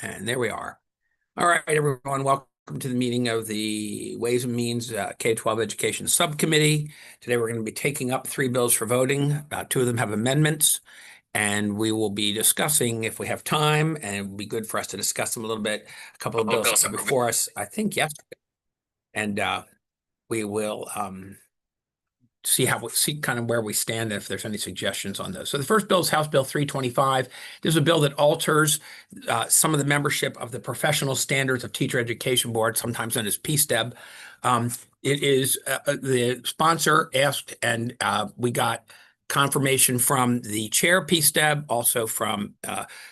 And there we are. All right, everyone, welcome to the meeting of the Ways and Means K-12 Education Subcommittee. Today we're going to be taking up 3 bills for voting. 2 of them have amendments, and we will be discussing if we have time, and it would be good for us to discuss them a little bit. A couple of bills are before us, I think, yesterday. And we will see kind of where we stand and if there's any suggestions on those. So the first bill is House Bill 325. This is a bill that alters some of the membership of the Professional Standards of Teacher Education Board, sometimes known as PSTEB. It is the sponsor asked, and we got confirmation from the chair of PSTEB, also from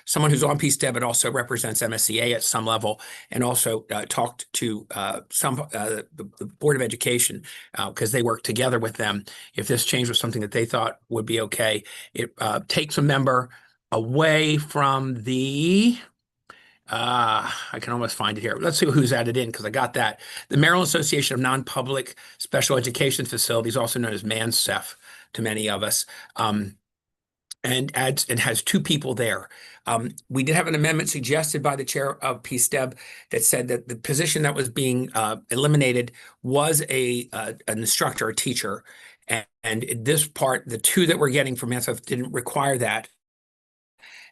someone who's on PSTEB and also represents MSEA at some level, and also talked to the Board of Education because they work together with them. If this change was something that they thought would be okay, it takes a member away from the I can almost find it here. Let's see who's added in because I got that. The Maryland Association of Non-Public Special Education Facilities, also known as MANSEF to many of us, and has 2 people there. We did have an amendment suggested by the chair of PSTEB that said that the position that was being eliminated was an instructor, a teacher, and this part, the 2 that we're getting from MANSEF didn't require that.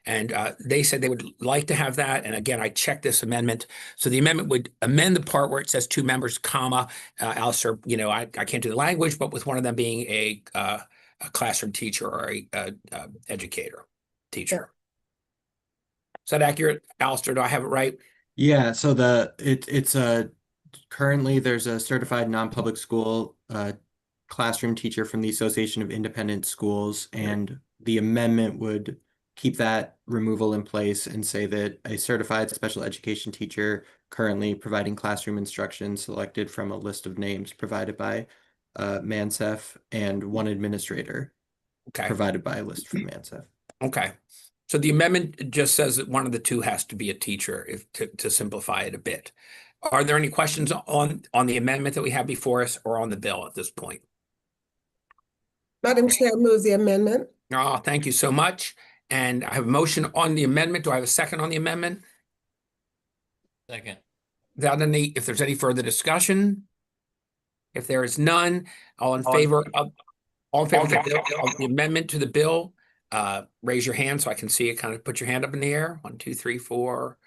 And they said they would like to have that. And again, I checked this amendment. So the amendment would amend the part where it says 2 members, comma, Alistair, I can't do the language, but with one of them being a classroom teacher or a educator, teacher. Sure. Is that accurate, Alistair? Do I have it right? Yeah, so it's currently there's a certified non-public school classroom teacher from the Association of Independent Schools, and the amendment would keep that removal in place and say that a certified special education teacher currently providing classroom instruction selected from a list of names provided by MANSEF and one administrator provided by a list from MANSEF. Okay. So the amendment just says that one of the 2 has to be a teacher to simplify it a bit. Are there any questions on the amendment that we have before us or on the bill at this point? Madam Chair, move the amendment. Oh, thank you so much. And I have a motion on the amendment. Do I have a second on the amendment? Second. If there's any further discussion? If there is none, all in favor of the amendment to the bill, raise your hand so I can see it. Kind of put your hand up in the air. 1, 2, 3, 4.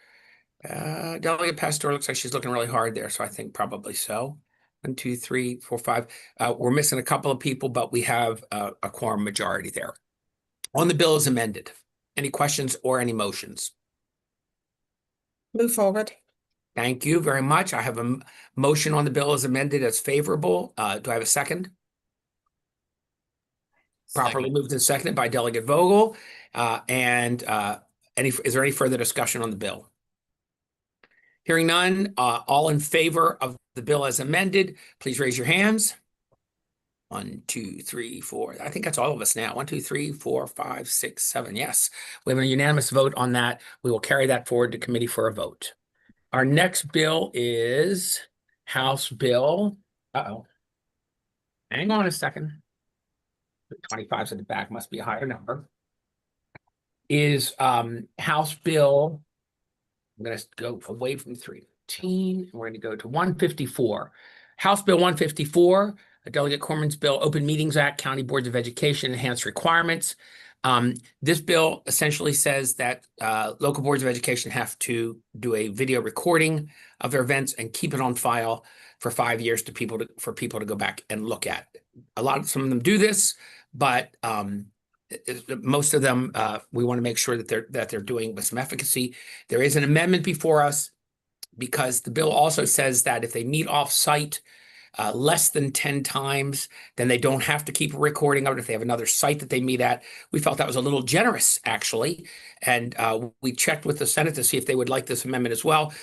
Delegate Pastor looks like she's looking really hard there, so I think probably so. 1, 2, 3, 4, 5. We're missing a couple of people, but we have a quorum majority there. On the bill as amended, any questions or any motions? Move forward. Thank you very much. I have a motion on the bill as amended as favorable. Do I have a second? Properly moved and seconded by Delegate Vogel. Is there any further discussion on the bill? Hearing none, all in favor of the bill as amended, please raise your hands. 1, 2, 3, 4. I think that's all of us now. 1, 2, 3, 4, 5, 6, 7. Yes, we have a unanimous vote on that. We will carry that forward to committee for a vote. Our next bill is House Bill. Hang on a second. 25's in the back, must be a higher number. Is House Bill. I'm going to go away from 315. And we're going to go to 154. House Bill 154. Delegate Corman's bill, Open Meetings Act, County Boards of Education, Enhanced Requirements. This bill essentially says that local boards of education have to do a video recording of their events and keep it on file for 5 years for people to go back and look at. Some of them do this, but most of them we want to make sure that they're doing with some efficacy. There is an amendment before us because the bill also says that if they meet off-site less than 10 times, then they don't have to keep a recording of it if they have another site that they meet at. We felt that was a little generous, actually. And we checked with the Senate to see if they would like this amendment as well.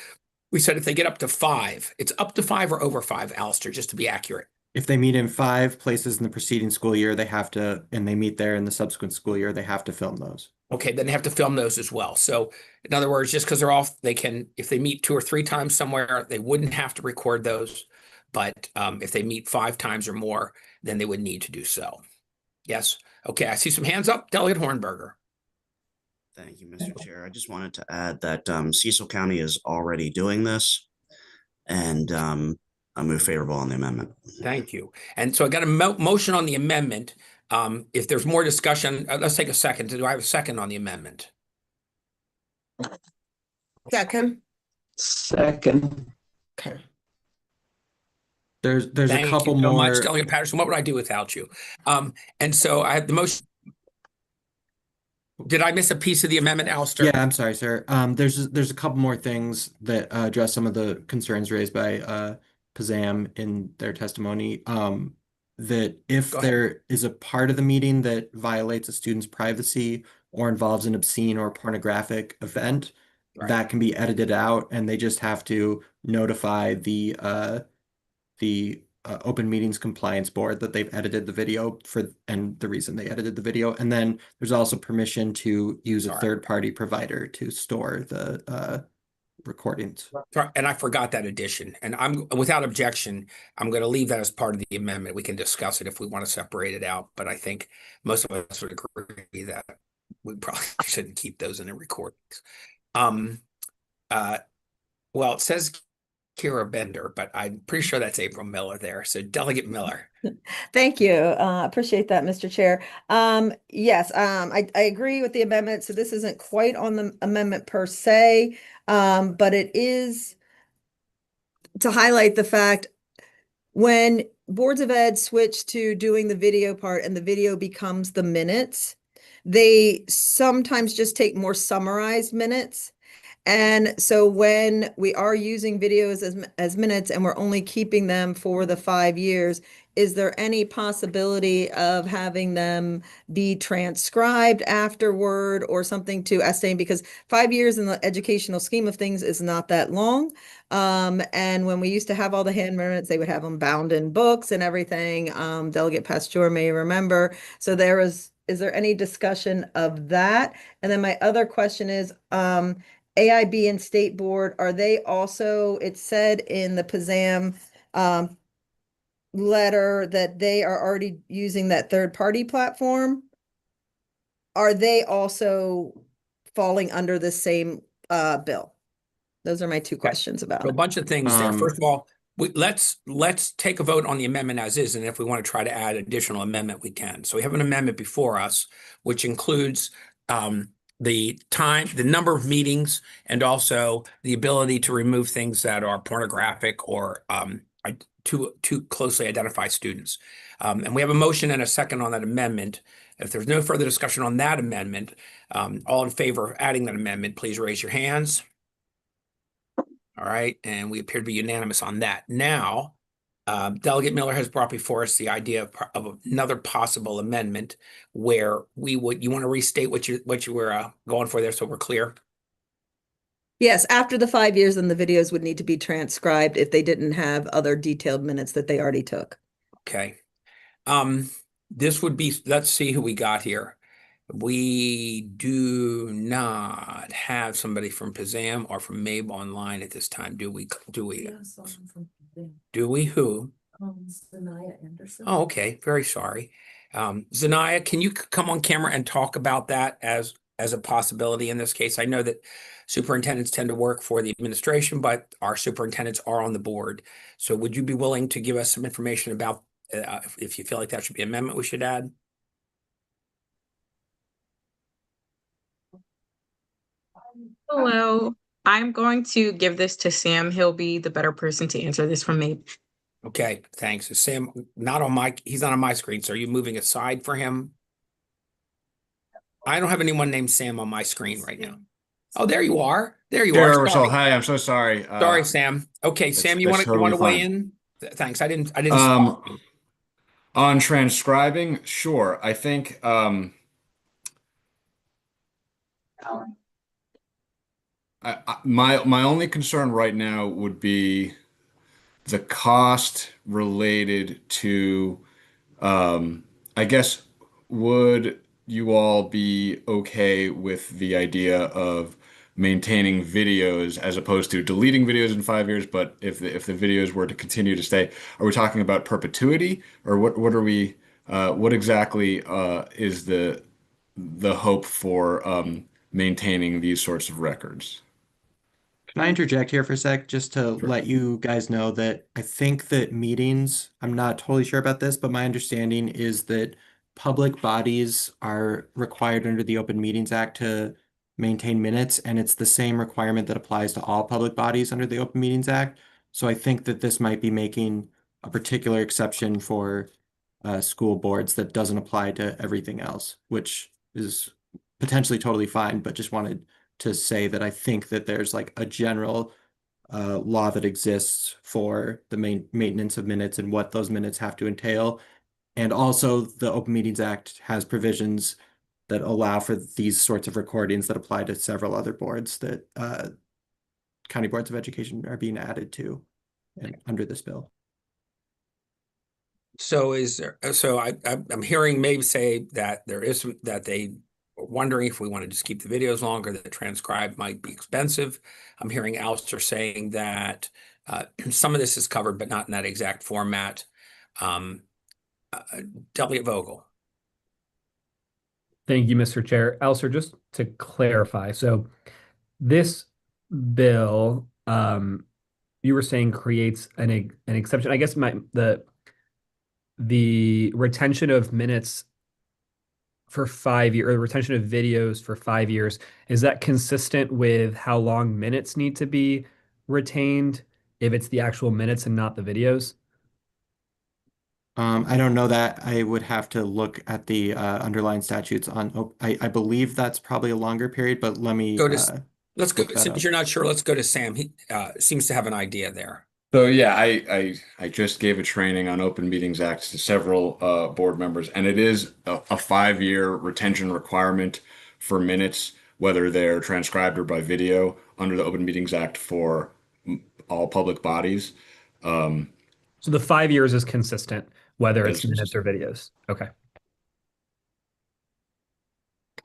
We said if they get up to 5, it's up to 5 or over 5, Alistair, just to be accurate. If they meet in 5 places in the preceding school year, they have to, and they meet there in the subsequent school year, they have to film those. Okay, then they have to film those as well. So in other words, just because they're off, they can, if they meet 2 or 3 times somewhere, they wouldn't have to record those. But if they meet 5 times or more, then they would need to do so. Yes. Okay, I see some hands up. Delegate Hornberger. Thank you, Mr. Chair. I just wanted to add that Cecil County is already doing this, and I move favorable on the amendment. Thank you. And so I got a motion on the amendment. If there's more discussion, let's take a second. Do I have a second on the amendment? Second. Second. Okay. There's a Thank couple you so much, more. Delegate Patterson. What would I do without you? And so I have the motion. Did I miss a piece of the amendment, Alistair? Yeah, I'm sorry, sir. There's a couple more things that address some of the concerns raised by Pazam in their testimony. That if Go ahead. there is a part of the meeting that violates a student's privacy or involves an obscene or pornographic event, Right. that can be edited out, and they just have to notify the Open Meetings Compliance Board that they've edited the video and the reason they edited the video. And then there's also permission to use a Sorry. third-party provider to store the recordings. And I forgot that addition. And I'm without objection, I'm going to leave that as part of the amendment. We can discuss it if we want to separate it out. But I think most of us would agree that we probably shouldn't keep those in the recordings. Well, it says Kira Bender, but I'm pretty sure that's April Miller there. So Delegate Miller. Thank you. Appreciate that, Mr. Chair. Yes, I agree with the amendment. So this isn't quite on the amendment per se, but it is to highlight the fact when boards of ed switch to doing the video part and the video becomes the minutes, they sometimes just take more summarized minutes. And so when we are using videos as minutes and we're only keeping them for the 5 years, is there any possibility of having them be transcribed afterward or something to estimate? Because 5 years in the educational scheme of things is not that long. And when we used to have all the hand minutes, they would have them bound in books and everything. Delegate Pasteur may remember. So is there any discussion of that? And then my other question is, AIB and State Board, are they also, it said in the PASAM letter that they are already using that third-party platform? Are they also falling under the same bill? Those are my two questions about So a it. bunch of things there. First of all, let's take a vote on the amendment as is, and if we want to try to add additional amendment, we can. So we have an amendment before us, which includes the time, the number of meetings, and also the ability to remove things that are pornographic or too closely identify students. And we have a motion and a second on that amendment. If there's no further discussion on that amendment, all in favor of adding that amendment, please raise your hands. All right, and we appear to be unanimous on that. Now, Delegate Miller has brought before us the idea of another possible amendment where you want to restate what you were going for there so we're clear? Yes, after the 5 years, then the videos would need to be transcribed if they didn't have other detailed minutes that they already took. Okay. This would be, let's see who we got here. We do not have somebody from PASAM or from MABE online at this time, do we? Do we? Do we? Who? Zanaya Anderson. Oh, okay. Very sorry. Zanaya, can you come on camera and talk about that as a possibility in this case? I know that superintendents tend to work for the administration, but our superintendents are on the board. So would you be willing to give us some information about if you feel like that should be an amendment we should add? Hello, I'm going to give this to Sam. He'll be the better person to answer this from me. Okay, thanks. Is Sam he's not on my screen, so are you moving aside for him? I don't have anyone named Sam on my screen right now. Oh, there you are. There you are. Sorry. Hi, I'm so sorry. Sorry, Sam. Okay, Sam, you want to totally weigh fine. in? Thanks. I didn't stop you. On transcribing, sure. I think my only concern right now would be the cost related to I guess, would you all be okay with the idea of maintaining videos as opposed to deleting videos in 5 years? But if the videos were to continue to stay, are we talking about perpetuity, or what are we? What exactly is the hope for maintaining these sorts of records. Can I interject here for a sec, just to Sure. let you guys know that I think that meetings, I'm not totally sure about this, but my understanding is that public bodies are required under the Open Meetings Act to maintain minutes, and it's the same requirement that applies to all public bodies under the Open Meetings Act. So I think that this might be making a particular exception for school boards that doesn't apply to everything else, which is potentially totally fine, but just wanted to say that I think that there's like a general law that exists for the maintenance of minutes and what those minutes have to entail. And also the Open Meetings Act has provisions that allow for these sorts of recordings that apply to several other boards that county boards of education are being added to and under this bill. So I'm hearing maybe say that there is that they are wondering if we want to just keep the videos longer, that the transcribe might be expensive. I'm hearing Alistair saying that some of this is covered, but not in that exact format. Delegate Vogel. Thank you, Mr. Chair. Alistair, just to clarify, so this bill, you were saying creates an exception. I guess the retention of minutes for 5 years, or the retention of videos for 5 years, is that consistent with how long minutes need to be retained if it's the actual minutes and not the videos? I don't know that. I would have to look at the underlying statutes on, I believe that's probably a longer period, but let me Let's go, look that since up. you're not sure, let's go to Sam. He seems to have an idea there. So yeah, I just gave a training on Open Meetings Act to several board members, and it is a 5-year retention requirement for minutes, whether they're transcribed or by video, under the Open Meetings Act for all public bodies. So the 5 years is consistent, whether That it's is minutes or videos. Okay.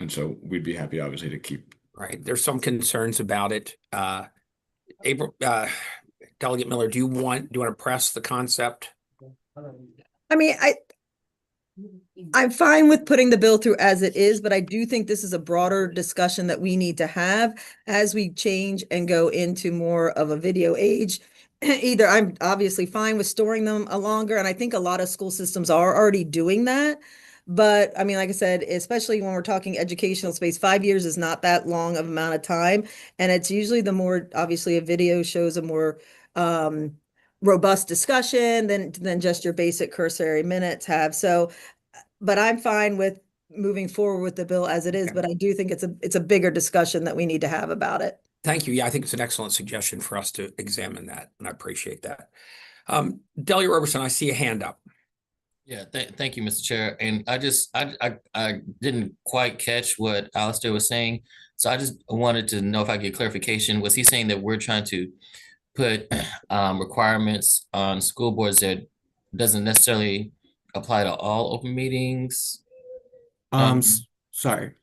And so we'd be happy, obviously, to keep. Right. There's some concerns about it. April, Delegate Miller, do you want to press the concept? I mean, I'm fine with putting the bill through as it is, but I do think this is a broader discussion that we need to have as we change and go into more of a video age. Either I'm obviously fine with storing them longer, and I think a lot of school systems are already doing that. But I mean, like I said, especially when we're talking educational space, 5 years is not that long of amount of time. And it's usually the more, obviously a video shows a more robust discussion than just your basic cursory minutes have. So, but I'm fine with moving forward with the bill as it is, Okay. but I do think it's a bigger discussion that we need to have about it. Thank you. Yeah, I think it's an excellent suggestion for us to examine that, and I appreciate that. Delia Roberson, I see a hand up. Yeah, thank you, Mr. Chair. And I didn't quite catch what Alistair was saying. So I just wanted to know if I could get clarification. Was he saying that we're trying to put requirements on school boards that doesn't necessarily apply to all open meetings? Sorry.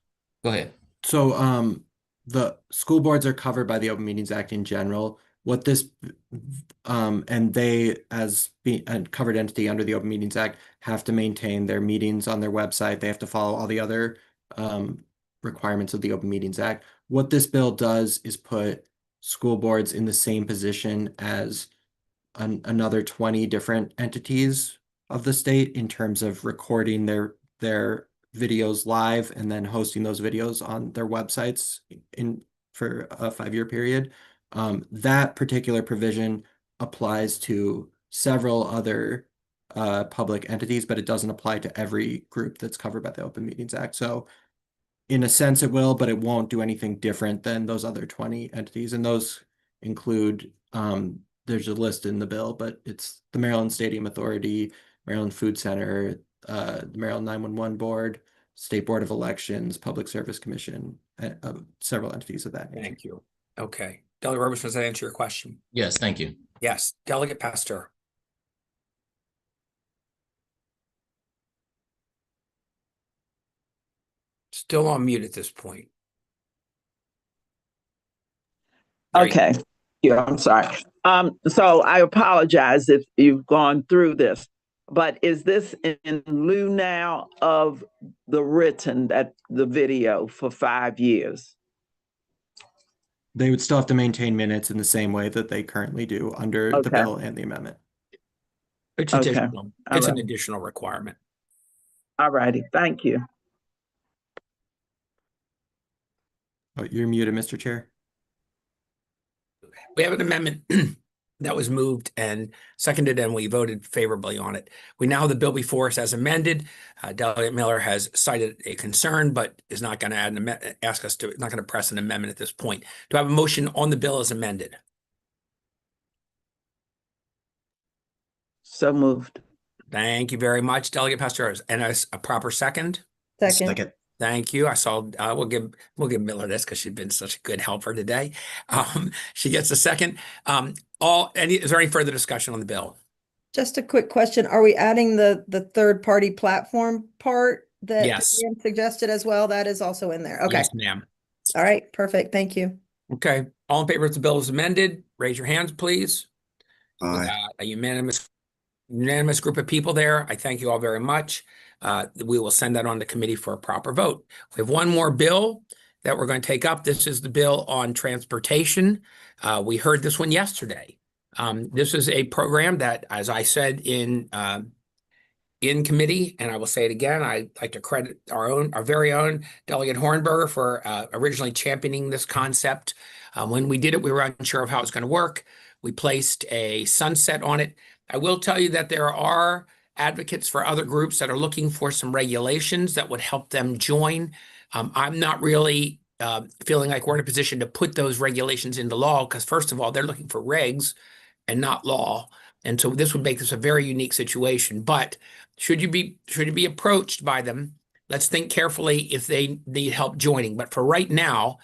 Go ahead. So the school boards are covered by the Open Meetings Act in general. What this and they, as being a covered entity under the Open Meetings Act, have to maintain their meetings on their website. They have to follow all the other requirements of the Open Meetings Act. What this bill does is put school boards in the same position as another 20 different entities of the state in terms of recording their videos live and then hosting those videos on their websites for a 5-year period. That particular provision applies to several other public entities, but it doesn't apply to every group that's covered by the Open Meetings Act. So in a sense it will, but it won't do anything different than those other 20 entities. And those include, there's a list in the bill, but it's the Maryland Stadium Authority, Maryland Food Center, the Maryland 911 Board, State Board of Elections, Public Service Commission, several entities of that nature. Thank you. Okay. Delegate Roberson, does that answer your question? Yes, thank you. Yes. Delegate Pasteur. Still on mute at this point. There you go. Okay. Yeah, I'm sorry. So I apologize if you've gone through this, but is this in lieu now of the written, that the video for 5 years? They would still have to maintain minutes in the same way that they currently do under the Okay. bill and the amendment. It's Okay. additional. All It's an right. additional requirement. All righty, thank you. Oh, you're muted, Mr. Chair. We have an amendment that was moved and seconded, and we voted favorably on it. We now have the bill before us as amended. Delegate Miller has cited a concern, but is not going to ask us to, not going to press an amendment at this point. Do I have a motion on the bill as amended? So moved. Thank you very much, Delegate Pastor. And a proper second? Second. Thank you. I saw, we'll give Miller this because she's been such a good helper today. She gets a second. Is there any further discussion on the bill? Just a quick question. Are we adding the third party platform part that Yes. Ian suggested as well? That is also in there. Okay. Yes, ma'am. All right. Perfect. Thank you. Okay. All in favor of the bill as amended, raise your hands, please. Aye. A unanimous group of people there. I thank you all very much. We will send that on to committee for a proper vote. We have one more bill that we're going to take up. This is the bill on transportation. We heard this one yesterday. This is a program that, as I said in committee, and I will say it again, I'd like to credit our very own Delegate Hornberger for originally championing this concept. When we did it, we were unsure of how it was going to work. We placed a sunset on it. I will tell you that there are advocates for other groups that are looking for some regulations that would help them join. I'm not really feeling like we're in a position to put those regulations into law because, first of all, they're looking for regs and not law. And so this would make this a very unique situation. But should you be approached by them, let's think carefully if they need help joining. But for right now,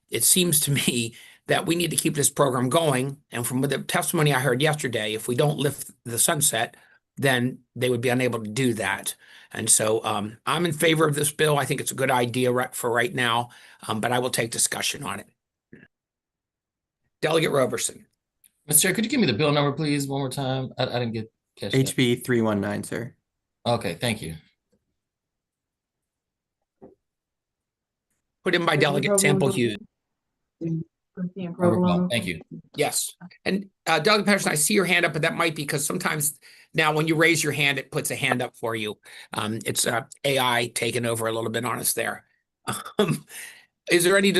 it seems to me that we need to keep this program going. And from the testimony I heard yesterday, if we don't lift the sunset, then they would be unable to do that. And so I'm in favor of this bill. I think it's a good idea for right now, but I will take discussion on it. Delegate Roberson. Mr. Chair, could you give me the bill number, please, one more time? I didn't catch that. HB 319, sir. Okay, thank you. Put in by Delegate Sample Hughes. Thank you. Yes. And Delegate Patterson, I see your hand up, but that might be because sometimes now when you raise your hand, it puts a hand up for you. It's AI taking over a little bit on us there. Is there any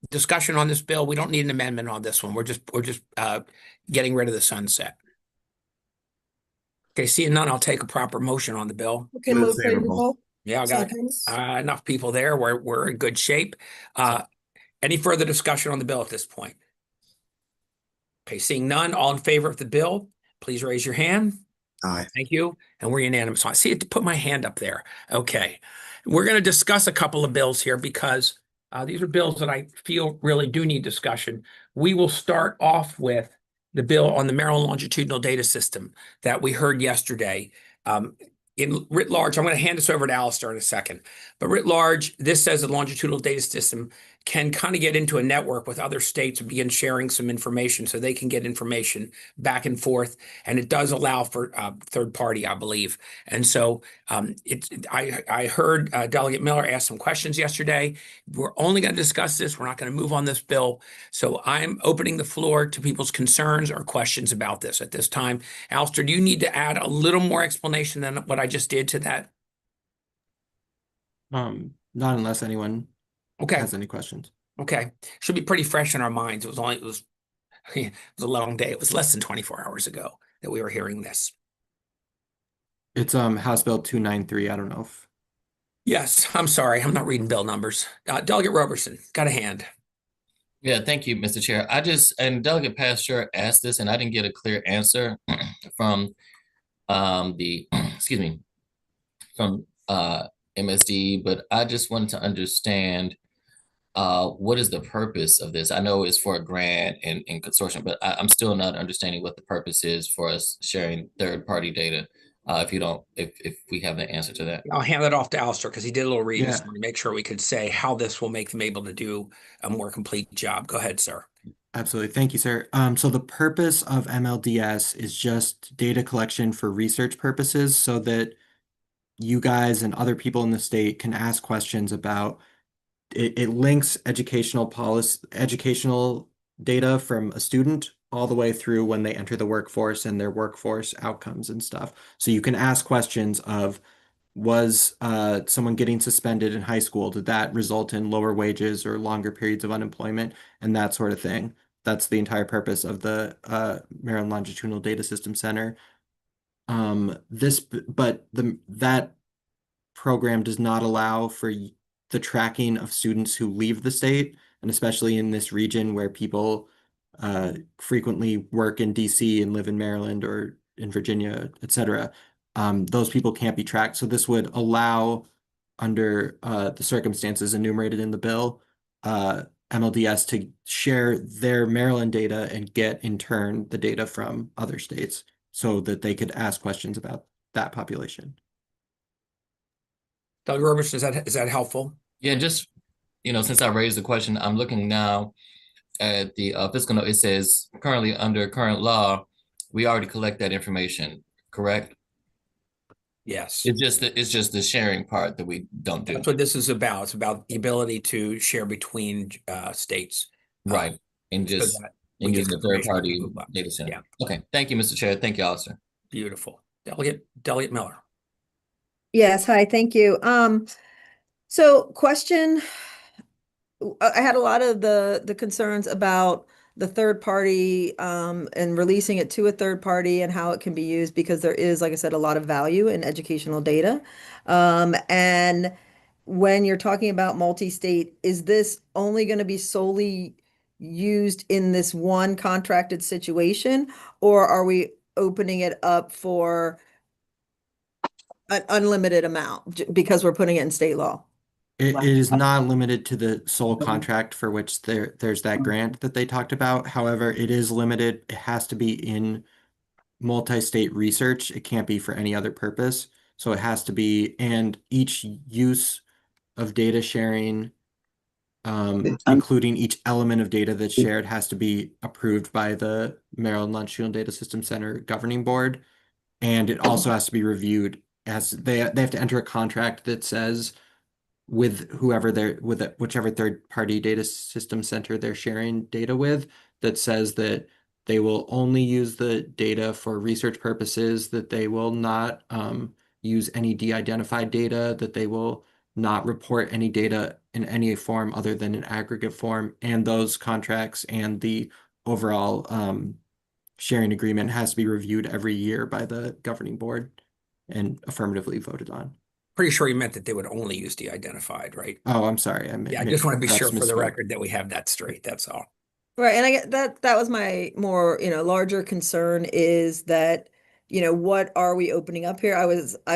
discussion on this bill? We don't need an amendment on this one. We're just getting rid of the sunset. Okay, seeing none, I'll take a proper motion on the bill. Okay, Move move favorable. favorable. Yeah, I got Second. enough people there. We're in good shape. Any further discussion on the bill at this point? Okay, seeing none, all in favor of the bill, please raise your hand. Aye. Thank you. And we're unanimous. I see it to put my hand up there. Okay. We're going to discuss a couple of bills here because these are bills that I feel really do need discussion. We will start off with the bill on the Maryland Longitudinal Data System that we heard yesterday. In writ large, I'm going to hand this over to Alistair in a second, but writ large, this says the longitudinal data system can kind of get into a network with other states and begin sharing some information so they can get information back and forth. And it does allow for third party, I believe. And so I heard Delegate Miller ask some questions yesterday. We're only going to discuss this. We're not going to move on this bill. So I'm opening the floor to people's concerns or questions about this at this time. Alistair, do you need to add a little more explanation than what I just did to that? Not unless anyone Okay. has any questions. Okay. Should be pretty fresh in our minds. It was a long day. It was less than 24 hours ago that we were hearing this. It's House Bill 293. I don't know if Yes, I'm sorry. I'm not reading bill numbers. Delegate Roberson, got a hand. Yeah, thank you, Mr. Chair. And Delegate Pastor asked this, and I didn't get a clear answer from excuse me, from MSD, but I just wanted to understand what is the purpose of this? I know it's for a grant and consortium, but I'm still not understanding what the purpose is for us sharing third-party data. If we have the answer to that. I'll hand it off to Alistair because he did a little reading Yeah. to make sure we could say how this will make them able to do a more complete job. Go ahead, sir. Absolutely. Thank you, sir. So the purpose of MLDS is just data collection for research purposes so that you guys and other people in the state can ask questions about it links educational data from a student all the way through when they enter the workforce and their workforce outcomes and stuff. So you can ask questions of, was someone getting suspended in high school? Did that result in lower wages or longer periods of unemployment and that sort of thing? That's the entire purpose of the Maryland Longitudinal Data System Center. That program does not allow for the tracking of students who leave the state, and especially in this region where people frequently work in DC and live in Maryland or in Virginia, et cetera. Those people can't be tracked. So this would allow, under the circumstances enumerated in the bill, MLDS to share their Maryland data and get in turn the data from other states so that they could ask questions about that population. Dr. Roberts, is that helpful? Yeah, just, since I raised the question, I'm looking now at the fiscal note. It says currently under current law, we already collect that information, correct? Yes. It's just the sharing part that we don't do. That's what this is about. It's about the ability to share between states. Right. And so just that we get use the information third party move up. data center. Yeah. Okay. Thank you, Mr. Chair. Thank you, Alistair. Beautiful. Delegate Miller. Yes, hi, thank you. So question, I had a lot of the concerns about the third party and releasing it to a third party and how it can be used, because there is, like I said, a lot of value in educational data. And when you're talking about multi-state, is this only going to be solely used in this one contracted situation, or are we opening it up for an unlimited amount because we're putting it in state law? It is not limited to the sole contract for which there's that grant that they talked about. However, it is limited. It has to be in multi-state research. It can't be for any other purpose. So it has to be, and each use of data sharing, including each element of data that's shared, has to be approved by the Maryland Longitudinal Data System Center Governing Board. And it also has to be reviewed as they have to enter a contract that says, with whichever third party data system center they're sharing data with, that says that they will only use the data for research purposes, that they will not use any de-identified data, that they will not report any data in any form other than an aggregate form. And those contracts and the overall sharing agreement has to be reviewed every year by the governing board and affirmatively voted on. Pretty sure you meant that they would only use de-identified, right? Oh, I'm sorry. I just want to be sure for the misspoke. record that we have that straight. That's all. Right. And I get that was my more, larger concern, is that, what are we opening up here? I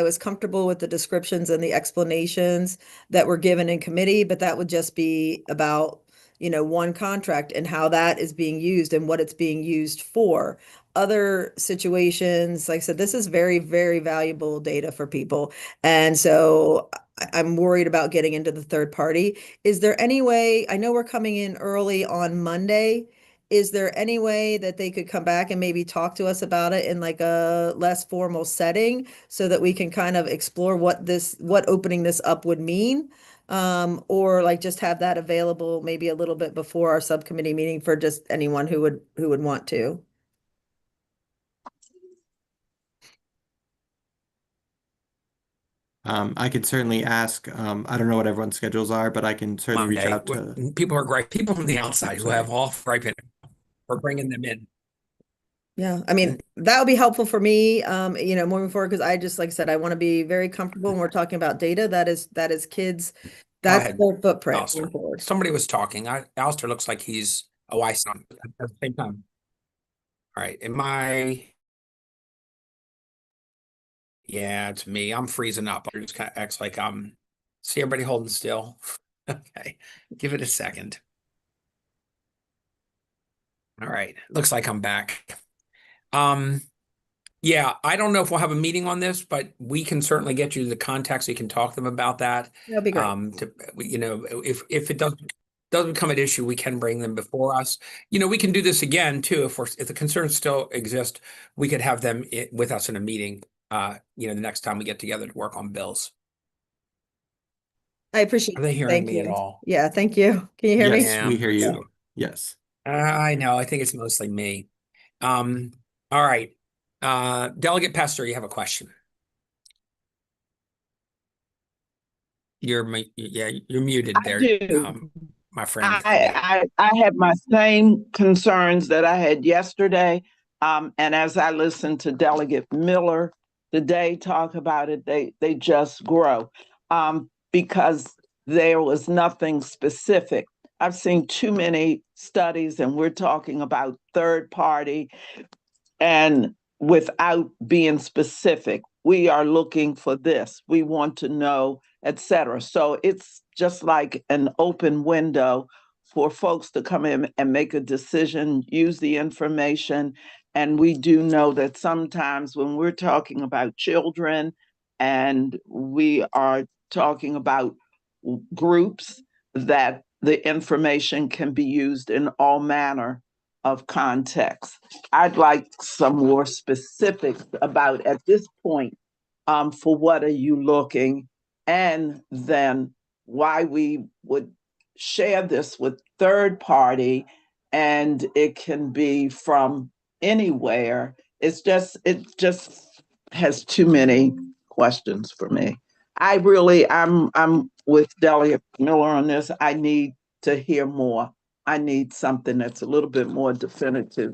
was comfortable with the descriptions and the explanations that were given in committee, but that would just be about, one contract and how that is being used and what it's being used for. Other situations, like I said, this is very, very valuable data for people. And so I'm worried about getting into the third party. Is there any way, I know we're coming in early on Monday, is there any way that they could come back and maybe talk to us about it in like a less formal setting so that we can kind of explore what opening this up would mean? Or like just have that available maybe a little bit before our subcommittee meeting for just anyone who would want to. I could certainly ask. I don't know what everyone's schedules are, but I can certainly reach out to. People are great. People from the outside who have all griping. We're bringing them in. Yeah, I mean, that would be helpful for me, moving forward, because I just, like I said, I want to be very comfortable when we're talking about data. That is kids. That's ahead, their footprint Alistair. going forward. Somebody was talking. Alistair looks like he's I saw him at the same time. All right. Yeah, it's me. I'm freezing up. I just kind of acts like see everybody holding still. Okay. Give it a second. All right. Looks like I'm back. Yeah, I don't know if we'll have a meeting on this, but we can certainly get you the contacts. So you can talk to them about that. That'd be great. If it does become an issue, we can bring them before us. We can do this again too. If the concerns still exist, we could have them with us in a meeting, the next time we get together to work on bills. I appreciate Are they it. hearing Thank me at you. all? Yeah, thank you. Can you hear me? Yes, we hear you. So, Yes. I know. I think it's mostly me. All right. Delegate Pester, you have a question. You're muted I there, do. my friend. I have my same concerns that I had yesterday. And as I listened to Delegate Miller today talk about it, they just grow. Because there was nothing specific. I've seen too many studies, and we're talking about third party and without being specific. We are looking for this. We want to know, etc. So it's just like an open window for folks to come in and make a decision, use the information. And we do know that sometimes when we're talking about children and we are talking about groups, that the information can be used in all manner of context. I'd like some more specifics about at this point, for what are you looking, and then why we would share this with third party, and it can be from anywhere. It just has too many questions for me. I'm with Delia Miller on this. I need to hear more. I need something that's a little bit more definitive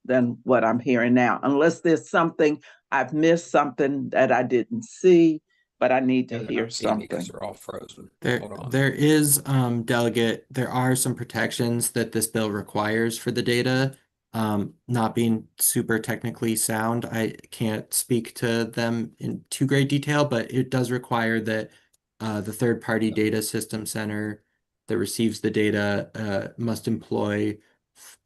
than what I'm hearing now, unless there's something I've missed, something that I didn't see, but I need to They're hear not seeing me because something. they're all frozen. There, Hold on. there is, Delegate, there are some protections that this bill requires for the data. Not being super technically sound, I can't speak to them in too great detail, but it does require that the third-party data system center that receives the data must be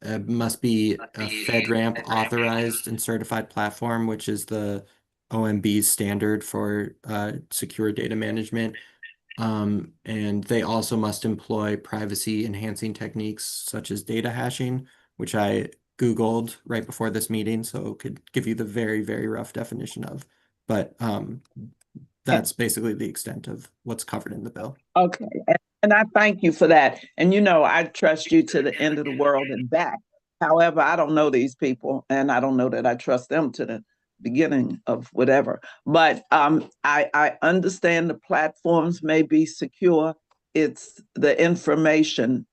a FedRAMP authorized and certified platform, which is the OMB's standard for secure data management. And they also must employ privacy enhancing techniques such as data hashing, which I Googled right before this meeting, so could give you the very, very rough definition of. But that's basically the extent of what's covered in the bill. Okay, and I thank you for that. And I trust you to the end of the world and back. However, I don't know these people, and I don't know that I trust them to the beginning of whatever. But I understand the platforms may be secure. It's the information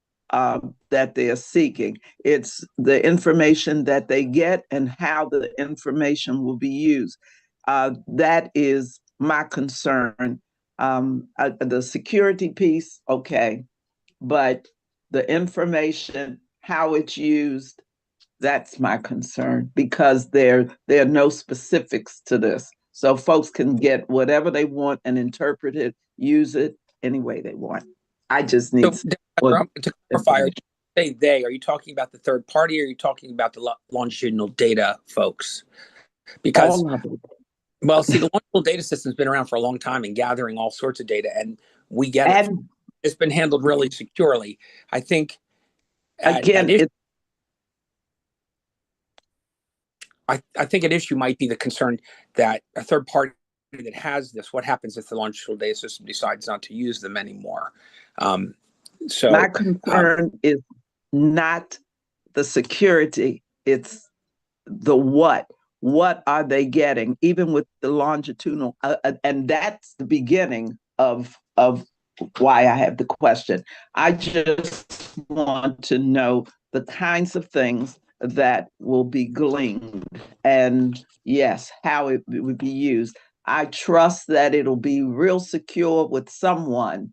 that they're seeking. It's the information that they get and how the information will be used. That is my concern. The security piece, okay, but the information, how it's used, that's my concern, because there are no specifics to this. So folks can get whatever they want and interpret it, use it any way they want. I just need To clarify, are you talking about the third party, or are you talking about the longitudinal data folks? Because all of it. well, see, the longitudinal data system's been around for a long time and gathering all sorts of data, and we get it. And It's been handled really securely. I think again, I think an issue might be the concern that a third party that has this, what happens if the longitudinal data system decides not to use them anymore? My concern is not the security, it's the what. What are they getting, even with the longitudinal? And that's the beginning of why I have the question. I just want to know the kinds of things that will be gleaned, and yes, how it would be used. I trust that it'll be real secure with someone.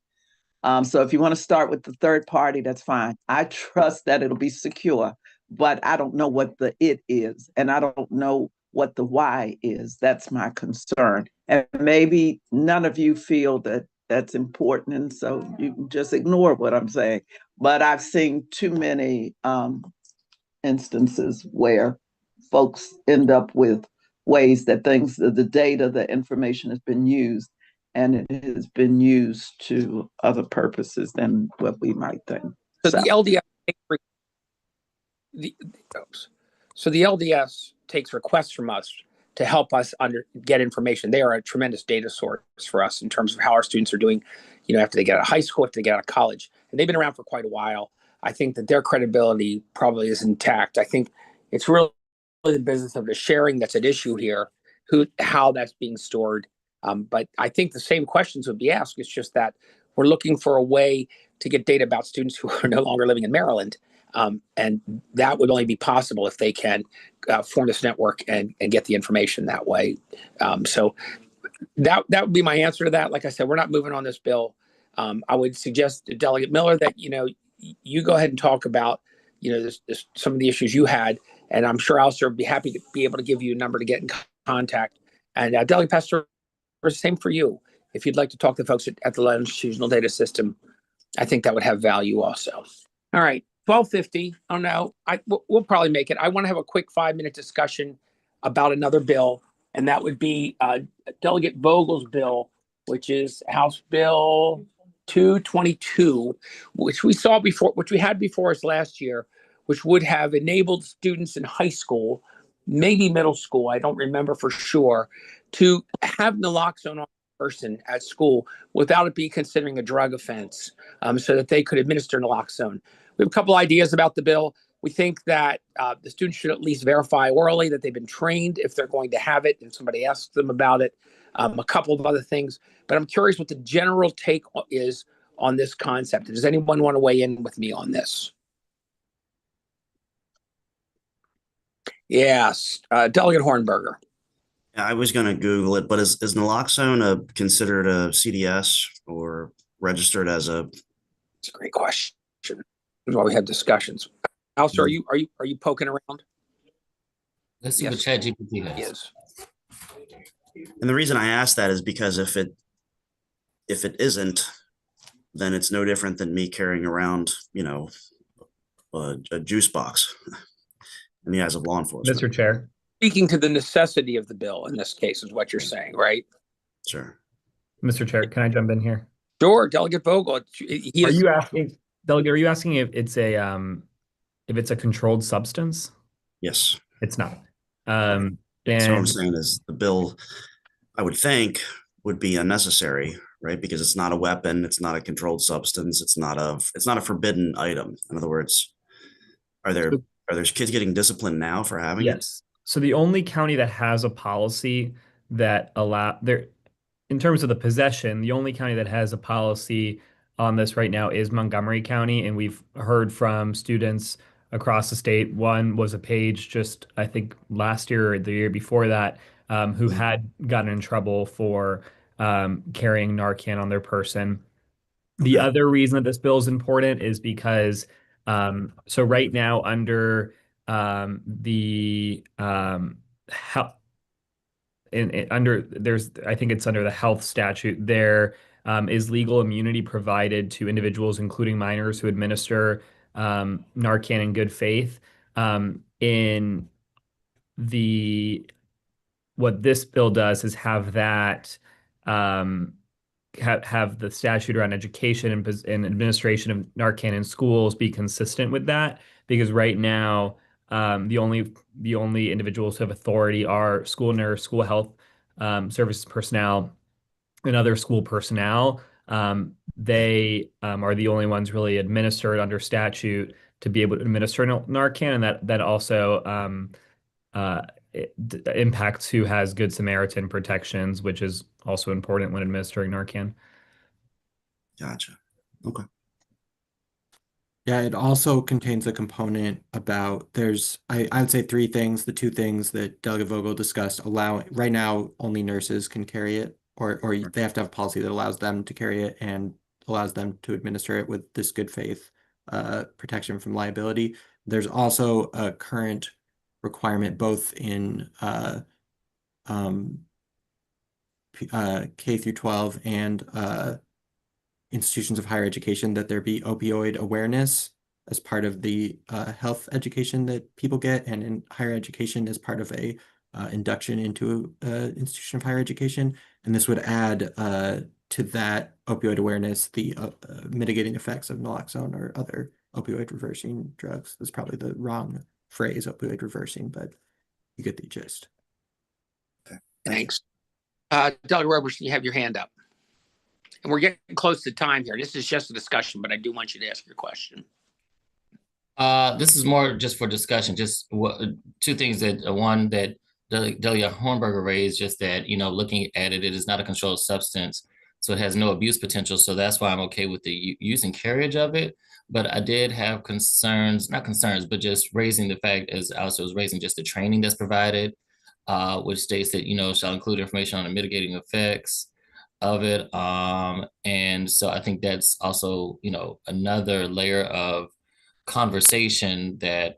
So if you want to start with the third party, that's fine. I trust that it'll be secure, but I don't know what the it is, and I don't know what the why is. That's my concern. And maybe none of you feel that that's important, and so you can just ignore what I'm saying. But I've seen too many instances where folks end up with ways that the data, the information has been used, and it has been used to other purposes than what we might think. So the LDS the LDS takes requests from us to help us get information. They are a tremendous data source for us in terms of how our students are doing, after they get out of high school, after they get out of college. And they've been around for quite a while. I think that their credibility probably is intact. I think it's really the business of the sharing that's at issue here, how that's being stored. But I think the same questions would be asked. It's just that we're looking for a way to get data about students who are no longer living in Maryland. And that would only be possible if they can form this network and get the information that way. So that would be my answer to that. Like I said, we're not moving on this bill. I would suggest to Delegate Miller that, you go ahead and talk about, some of the issues you had. And I'm sure Alistair would be happy to be able to give you a number to get in contact. And Delegate Pastor, same for you. If you'd like to talk to folks at the Longitudinal Data System, I think that would have value also. All right, 12:50. Oh no, we'll probably make it. I want to have a quick 5-minute discussion about another bill, and that would be Delegate Vogel's bill, which is House Bill 222, which we had before us last year, which would have enabled students in high school, maybe middle school, I don't remember for sure, to have naloxone on a person at school without it be considering a drug offense, so that they could administer naloxone. We have a couple ideas about the bill. We think that the students should at least verify orally that they've been trained if they're going to have it and somebody asks them about it. A couple of other things, but I'm curious what the general take is on this concept. Does anyone want to weigh in with me on this? Yes, Delegate Hornberger. I was going to Google it, but is naloxone considered a CDS or registered as a? It's a great question. That's why we have discussions. Alistair, are you poking around? Let's see what ChatGPT has. Yes. And the reason I ask that is because if it isn't, then it's no different than me carrying around, a juice box in the eyes of law enforcement. Mr. Chair. Speaking to the necessity of the bill in this case is what you're saying, right? Sure. Mr. Chair, can I jump in here? Sure, Delegate Vogel. Are you asking, Delegate, are you asking if it's a controlled substance? Yes. It's not. So what I'm saying is the bill, I would think, would be unnecessary, right? Because it's not a weapon, it's not a controlled substance, it's not a forbidden item. In other words, are there kids getting disciplined now for having it? Yes. So the only county that has a policy that in terms of the possession, the only county that has a policy on this right now is Montgomery County, and we've heard from students across the state. One was a page just, I think, last year or the year before that, who had gotten in trouble for carrying Narcan on their person. The other reason that this bill is important is because so right now under the health I think it's under the health statute, there is legal immunity provided to individuals, including minors, who administer Narcan in good faith. What this bill does is have that have the statute around education and administration of Narcan in schools be consistent with that, because right now the only individuals who have authority are school nurse, school health services personnel, and other school personnel. They are the only ones really administered under statute to be able to administer Narcan, and that also impacts who has Good Samaritan protections, which is also important when administering Narcan. Gotcha. Okay. Yeah, it also contains a component about I would say 3 things. The 2 things that Delegate Vogel discussed right now only nurses can carry it, or they have to have a policy that allows them to carry it and allows them to administer it with this good faith protection from liability. There's also a current requirement both in K through 12 and institutions of higher education that there be opioid awareness as part of the health education that people get, and in higher education as part of a induction into an institution of higher education. And this would add to that opioid awareness the mitigating effects of naloxone or other opioid reversing drugs. That's probably the wrong phrase, opioid reversing, but you get the gist. Thanks. Delegate Roberson, you have your hand up. And we're getting close to time here. This is just a discussion, but I do want you to ask your question. This is more just for discussion. Just two things that one that Delia Hornberger raised, just that, you know, looking at it, it is not a controlled substance, so it has no abuse potential. So that's why I'm okay with the use and carriage of it. But I did have concerns, not concerns, but just raising the fact, as Alistair was raising, just the training that's provided, which states that, you know, shall include information on the mitigating effects of it. And so I think that's also, you know, another layer of conversation that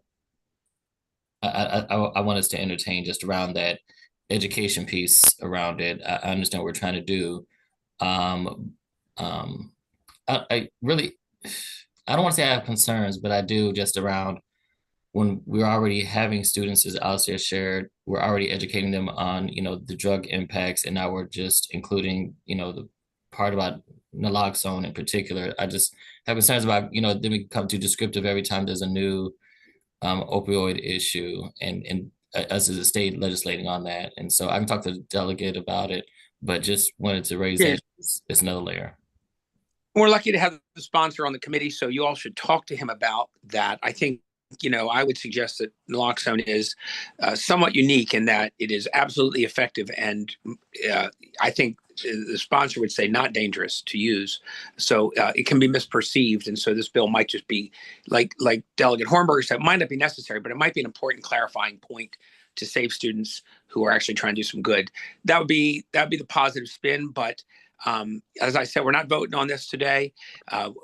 I want us to entertain, just around that education piece around it. I understand what we're trying to do. I really, I don't want to say I have concerns, but I do, just around when we're already having students, as Alistair shared, we're already educating them on, you know, the drug impacts, and now we're just including, you know, the part about naloxone in particular. I just have concerns about, you know, then we become too descriptive every time there's a new opioid issue, and us as a state legislating on that. And so I can talk to the delegate about it, but just wanted to raise that. It's another layer. We're lucky to have the sponsor on the committee, so you all should talk to him about that. I think, you know, I would suggest that naloxone is somewhat unique in that it is absolutely effective, and I think the sponsor would say not dangerous to use. So it can be misperceived, and so this bill might just be, like Delegate Hornberger said, might not be necessary, but it might be an important clarifying point to save students who are actually trying to do some good. That'd be the positive spin, but as I said, we're not voting on this today.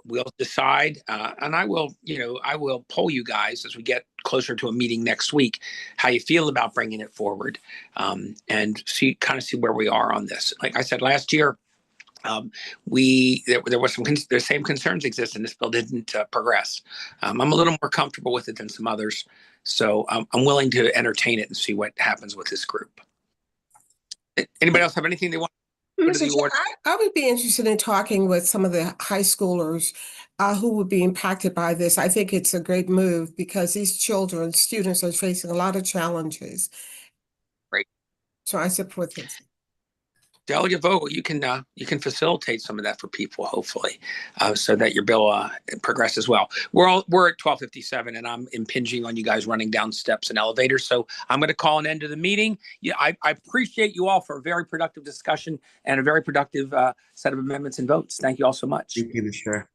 We'll decide, and I will poll you guys as we get closer to a meeting next week, how you feel about bringing it forward, and see where we are on this. Like I said, last year, there was the same concerns exist, and this bill didn't progress. I'm a little more comfortable with it than some others, so I'm willing to entertain it and see what happens with this group. Anybody else have anything they want? Mr. Chair, I would be interested in talking with some of the high schoolers who would be impacted by this. I think it's a great move because these students are facing a lot of challenges. Right. So I support this. Delegate Vogel, you can facilitate some of that for people, hopefully, so that your bill progresses well. We're at 12:57, and I'm impinging on you guys running down steps and elevators. So I'm going to call an end to the meeting. Yeah, I appreciate you all for a very productive discussion and a very productive set of amendments and votes. Thank you all so much. Thank you, Mr. Chair.